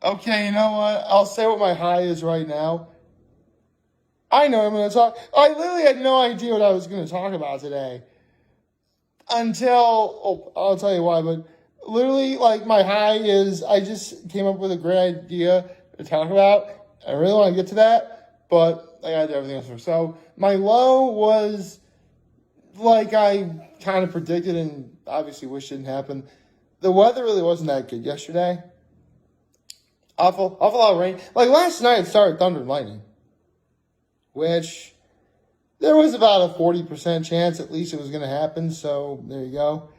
Okay, you know what? I'll say what my high is right now. I know I'm going to talk. I literally had no idea what I was going to talk about today until, I'll tell you why, but literally, like, my high is I just came up with a great idea to talk about. I really want to get to that, but I got to do everything else first. So, my low was like I kind of predicted and obviously wish didn't happen. The weather really wasn't that good yesterday. Awful lot of rain. Like last night, it started thunder and lightning, which there was about a 40% chance at least it was going to happen. So there you go.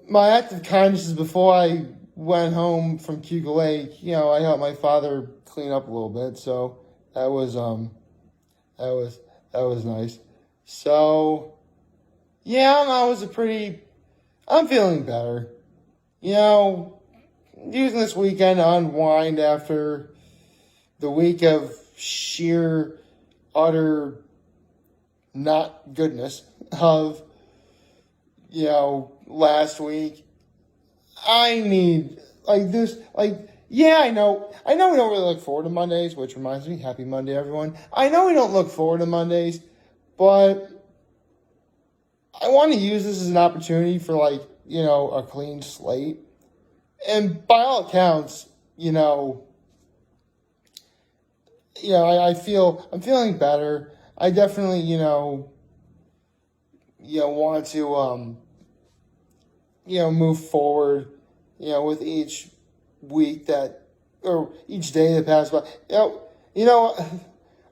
My act of kindness is before I went home from Cuba Lake. I helped my father clean up a little bit, so that was nice. So yeah, I'm feeling better. Using this weekend to unwind after the week of sheer, utter not goodness of, last week. I need, yeah, I know we don't really look forward to Mondays, which reminds me, happy Monday, everyone. I know we don't look forward to Mondays, but I want to use this as an opportunity for, a clean slate. And by all accounts, I'm feeling better. I definitely, want to, move forward, with each week or each day that passes by.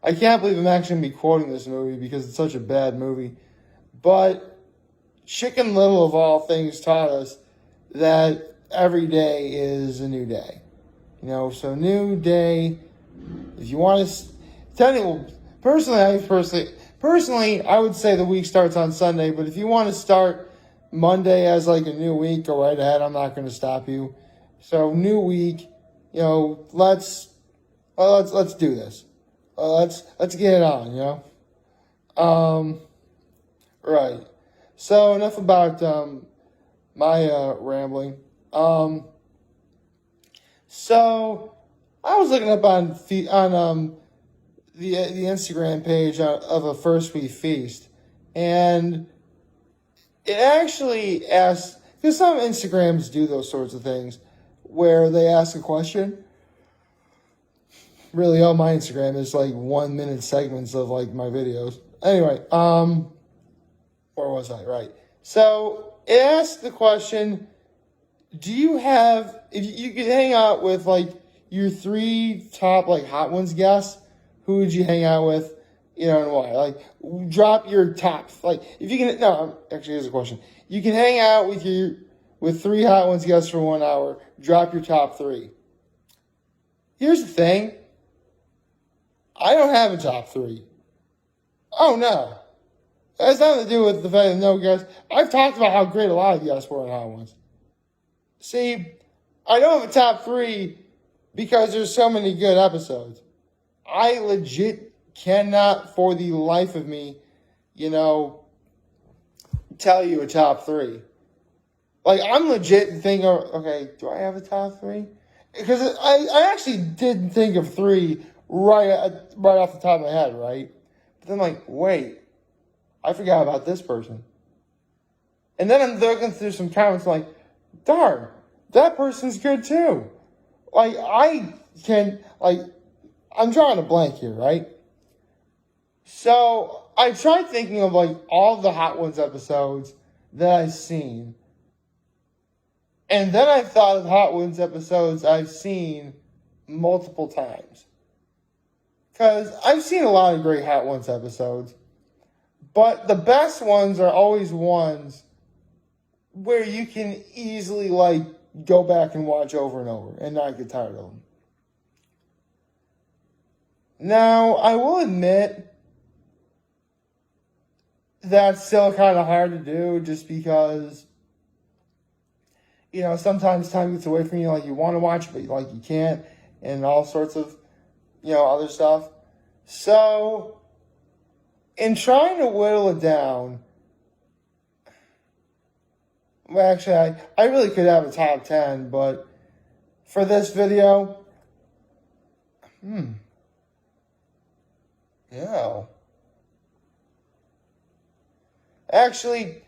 I can't believe I'm actually going to be quoting this movie because it's such a bad movie. But Chicken Little, of all things, taught us that every day is a new day. So new day. If you want to, personally, I would say the week starts on Sunday. But if you want to start Monday as like a new week, go right ahead. I'm not going to stop you. So new week, let's do this. Let's get it on. Right. So enough about my rambling. So I was looking up on the Instagram page of a First We Feast, and it actually asks, because some Instagrams do those sorts of things where they ask a question. Really, all my Instagram is like 1 minute segments of like my videos. Anyway, where was I? Right. So it asks the question, if you could hang out with like your 3 top like Hot Ones guests, who would you hang out with, and why? Like, drop your top, if you can, no, actually here's a question. You can hang out with 3 Hot Ones guests for 1 hour, drop your top 3. Here's the thing. I don't have a top 3. Oh no. That has nothing to do with the fact that no guests. I've talked about how great a lot of guests were in Hot Ones. See, I don't have a top 3 because there's so many good episodes. I legit cannot, for the life of me, tell you a top 3. Like, I'm legit thinking, okay, do I have a top 3? Because I actually did think of 3 right off the top of my head, right? But then, wait, I forgot about this person. And then I'm looking through some comments darn, that person's good too. I'm drawing a blank here, right? So I tried thinking of all the Hot Ones episodes that I've seen. And then I thought of Hot Ones episodes I've seen multiple times. Because I've seen a lot of great Hot Ones episodes. But the best ones are always ones where you can easily go back and watch over and over and not get tired of them. Now, I will admit that's still kind of hard to do just because, sometimes time gets away from you, you want to watch it, but you can't, and all sorts of, other stuff. So, in trying to whittle it down, well, actually, I really could have a top 10, but for this video. Yeah. Actually,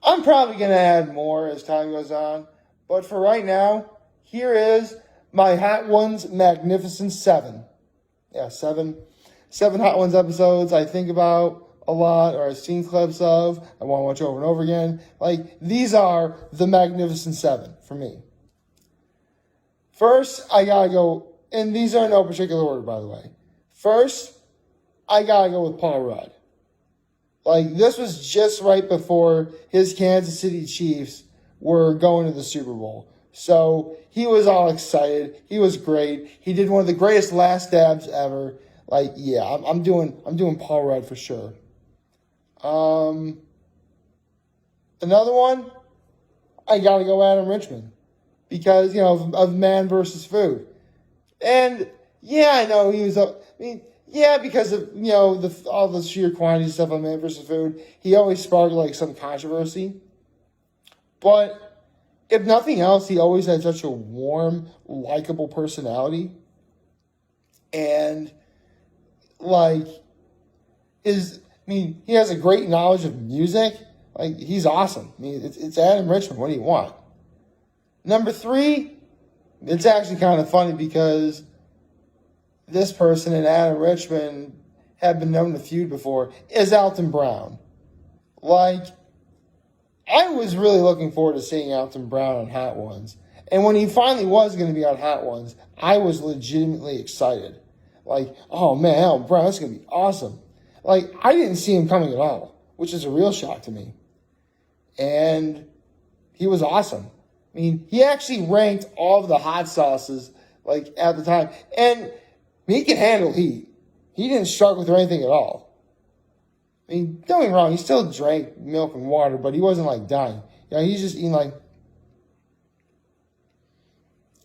I'm probably going to add more as time goes on. But for right now, here is my Hot Ones Magnificent 7. Yeah, seven Hot Ones episodes I think about a lot, or I've seen clips of, I want to watch over and over again. Like, these are the Magnificent 7 for me. First, I gotta go, and these are in no particular order, by the way. First, I gotta go with Paul Rudd. Like, this was just right before his Kansas City Chiefs were going to the Super Bowl. So he was all excited. He was great. He did one of the greatest last dabs ever. Like, yeah, I'm doing Paul Rudd for sure. Another one, I gotta go Adam Richman because, you know, of Man versus Food. And yeah, I know he was yeah, because of, you know, all the sheer quantity stuff on Man vs. Food, he always sparked like some controversy. But if nothing else, he always had such a warm, likable personality. And like he has a great knowledge of music. Like, he's awesome. I mean, it's Adam Richman. What do you want? Number 3, it's actually kind of funny because this person and Adam Richman have been known to feud before, is Alton Brown. Like, I was really looking forward to seeing Alton Brown on Hot Ones. And when he finally was going to be on Hot Ones, I was legitimately excited. Like, oh man, Alton Brown, that's going to be awesome. Like, I didn't see him coming at all, which is a real shock to me. And he was awesome. I mean, he actually ranked all of the hot sauces, like, at the time. And he can handle heat. He didn't struggle with anything at all. I mean, don't get me wrong, he still drank milk and water, but he wasn't, like, dying. You know, he's just eating, like...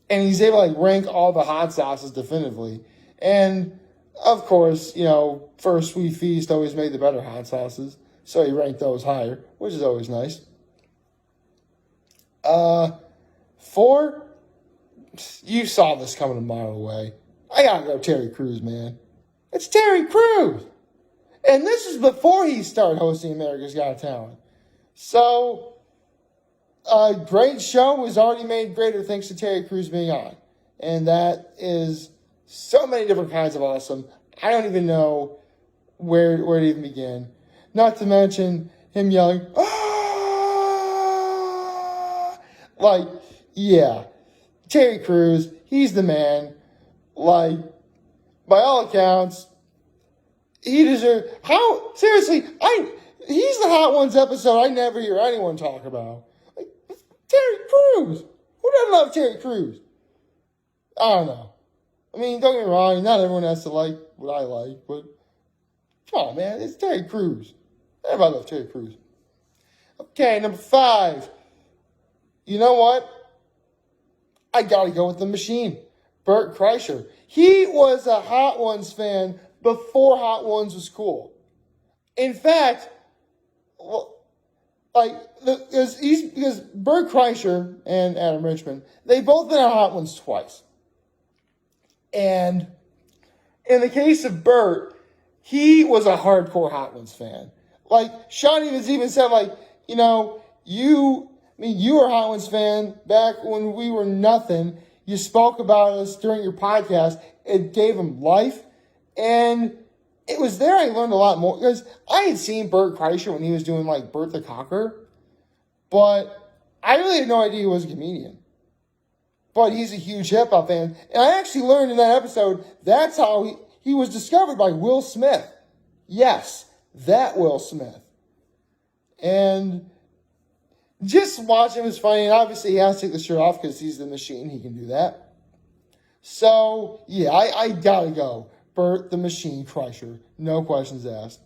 And he's able to, like, rank all the hot sauces definitively. And, of course, you know, First Sweet Feast always made the better hot sauces. So he ranked those higher, which is always nice. 4, you saw this coming a mile away. I gotta go Terry Crews, man. It's Terry Crews! And this is before he started hosting America's Got Talent. So, a great show was already made greater thanks to Terry Crews being on. And that is so many different kinds of awesome. I don't even know where to even begin. Not to mention him yelling, "Ah!" Like, yeah. Terry Crews, he's the man. Like, by all accounts, he deserves... How? Seriously, he's the Hot Ones episode I never hear anyone talk about. Like, Terry Crews. Who doesn't love Terry Crews? I don't know. I mean, don't get me wrong, not everyone has to like what I like, but come on, man, it's Terry Crews. Everybody loves Terry Crews. Okay, number 5. You know what? I gotta go with the machine. Bert Kreischer. He was a Hot Ones fan before Hot Ones was cool. In fact, because Bert Kreischer and Adam Richman, they both been on Hot Ones twice. And in the case of Bert, he was a hardcore Hot Ones fan. Like, Shawnee has even said, like, you know, you were a Hot Ones fan back when we were nothing. You spoke about us during your podcast. It gave him life. And it was there I learned a lot more. Because I had seen Bert Kreischer when he was doing, like, Bert the Conqueror. But I really had no idea he was a comedian. But he's a huge hip-hop fan. And I actually learned in that episode, that's how he was discovered by Will Smith. Yes, that Will Smith. And just watching him was funny. And obviously he has to take the shirt off because he's the machine. He can do that. So, yeah, I gotta go. Bert the Machine Kreischer. No questions asked.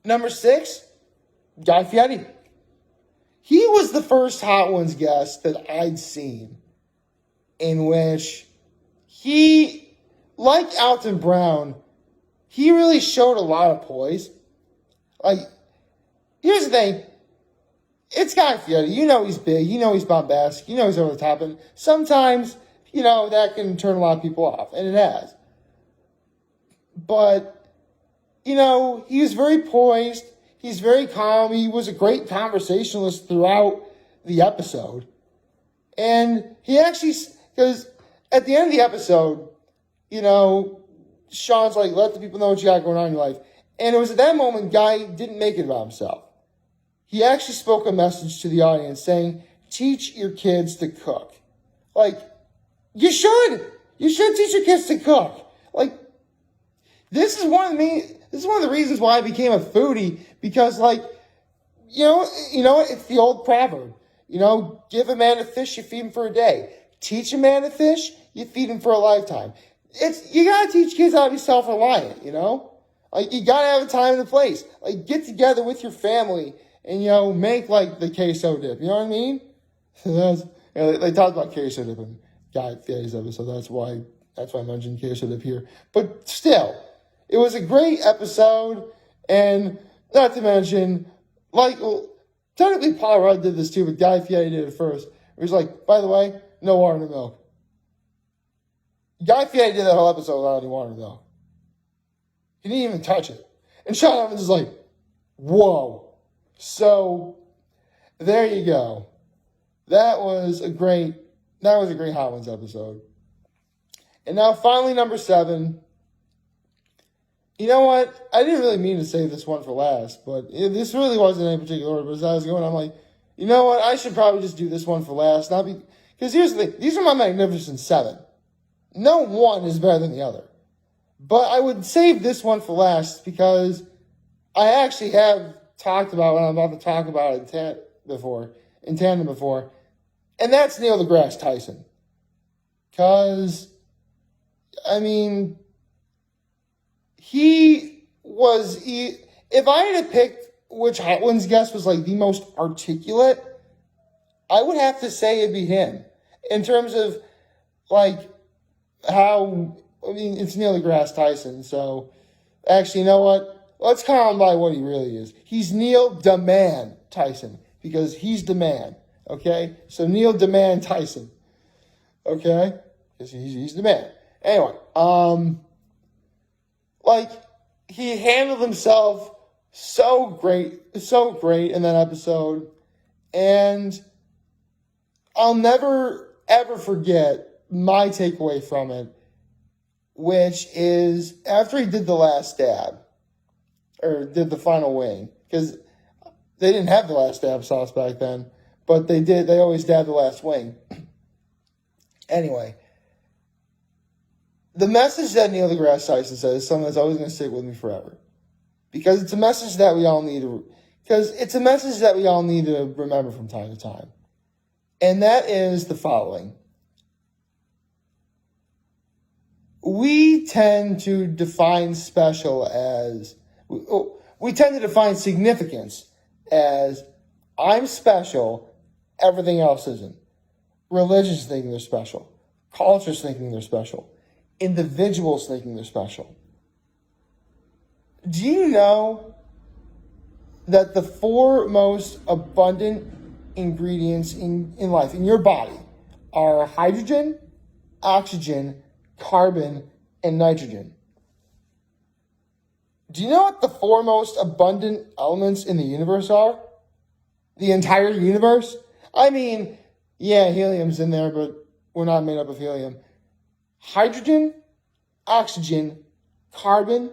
Number 6, Guy Fieri. He was the first Hot Ones guest that I'd seen in which he, like Alton Brown, he really showed a lot of poise. Like, here's the thing. it's Guy Fieri. You know he's big. You know he's bombastic. You know he's over the top. And sometimes, that can turn a lot of people off. And it has. But, he was very poised. He's very calm. He was a great conversationalist throughout the episode. And he actually, because at the end of the episode, Sean's like, let the people know what you got going on in your life. And it was at that moment Guy didn't make it about himself. He actually spoke a message to the audience saying, teach your kids to cook. Like, you should. You should teach your kids to cook. Like, this is one of the reasons why I became a foodie, because it's the old proverb. Give a man a fish, you feed him for a day. Teach a man to fish, you feed him for a lifetime. You gotta teach kids how to be self-reliant, Like, you gotta have a time and a place. Like, get together with your family and, make, the queso dip. You know what I mean? They talked about queso dip in Guy Fieri's episode. That's why I mentioned queso dip here. But still, it was a great episode. And not to mention, technically Paul Rudd did this too, but Guy Fieri did it first. He was like, by the way, no water, no milk. Guy Fieri did that whole episode without any water, no. He didn't even touch it. And Sean Evans is like, whoa. So, there you go. That was a great Hot Ones episode. And now finally, number 7. You know what? I didn't really mean to save this one for last, but this really wasn't in any particular order. But as I was going, I'm like, you know what? I should probably just do this one for last. Because here's the thing. These are my Magnificent 7. No one is better than the other. But I would save this one for last because I actually have talked about what I'm about to talk about in tandem before. And that's Neil deGrasse Tyson. Because, if I had to pick which Hot Ones guest was the most articulate, I would have to say it'd be him. In terms of how, it's Neil deGrasse Tyson. So actually, you know what? Let's call him by what he really is. He's Neil DeMan Tyson because he's the man. Okay? So Neil DeMan Tyson. Okay? Because he's the man. Anyway, he handled himself so great in that episode. And I'll never, ever forget my takeaway from it, which is after he did the last dab, or did the final wing, because they didn't have the last dab sauce back then, but they always dabbed the last wing. Anyway, the message that Neil deGrasse Tyson says is something that's always going to stick with me forever. Because it's a message that we all need to remember from time to time. And that is the following. We tend to define significance as I'm special, everything else isn't. Religions thinking they're special. Cultures thinking they're special. Individuals thinking they're special. Do you know that the 4 most abundant ingredients in life, in your body, are hydrogen, oxygen, carbon, and nitrogen? Do you know what the 4 most abundant elements in the universe are? The entire universe? Yeah, helium's in there, but we're not made up of helium. Hydrogen, oxygen, carbon,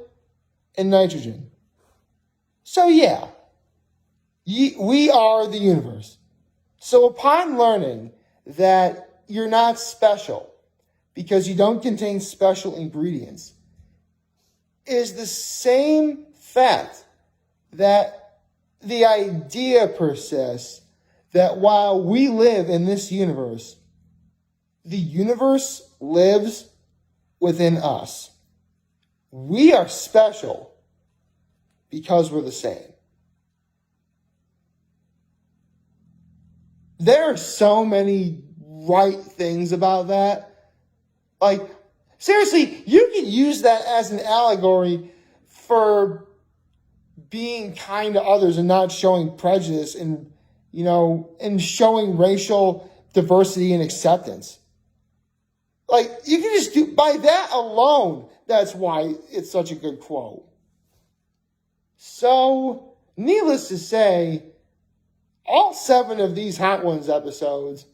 and nitrogen. So yeah, we are the universe. So upon learning that you're not special because you don't contain special ingredients, is the same fact that the idea persists that while we live in this universe, the universe lives within us. We are special because we're the same. There are so many right things about that. Seriously, you could use that as an allegory for being kind to others and not showing prejudice and showing racial diversity and acceptance. Like, you can just do, by that alone, that's why it's such a good quote. So, needless to say, all 7 of these Hot Ones episodes,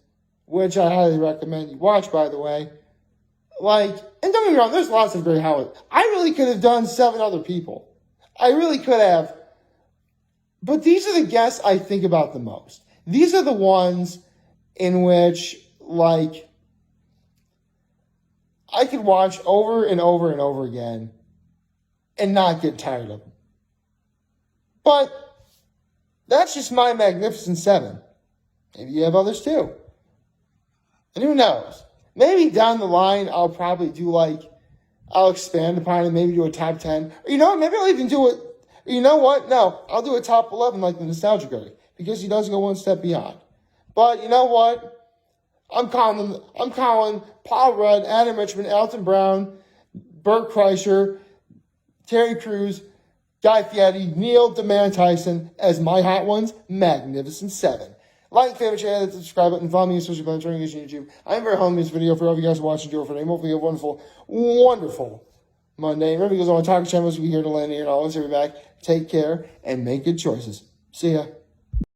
which I highly recommend you watch, by the way, and don't get me wrong, there's lots of great Hot Ones. I really could have done 7 other people. I really could have. But these are the guests I think about the most. These are the ones in which, I could watch over and over and over again and not get tired of them. But that's just my Magnificent 7. Maybe you have others too. And who knows? Maybe down the line, I'll probably do I'll expand upon it, maybe do a top 10. Or maybe I'll even do it. You know what? No, I'll do a top 11 like the Nostalgia Critic, because he does go one step beyond. But you know what? I'm calling Paul Rudd, Adam Richmond, Alton Brown, Bert Kreischer, Terry Crews, Guy Fieri, Neil deMann Tyson as my Hot Ones, Magnificent 7. Like, favorite, share, hit the subscribe button, follow me on social media, on YouTube. I'm very home in this video for all of you guys watching. Do it for name. Hopefully you have a wonderful, wonderful Monday. Remember, you guys on my talking channels. We're here to land here, and I'll always have you back. Take care and make good choices. See ya.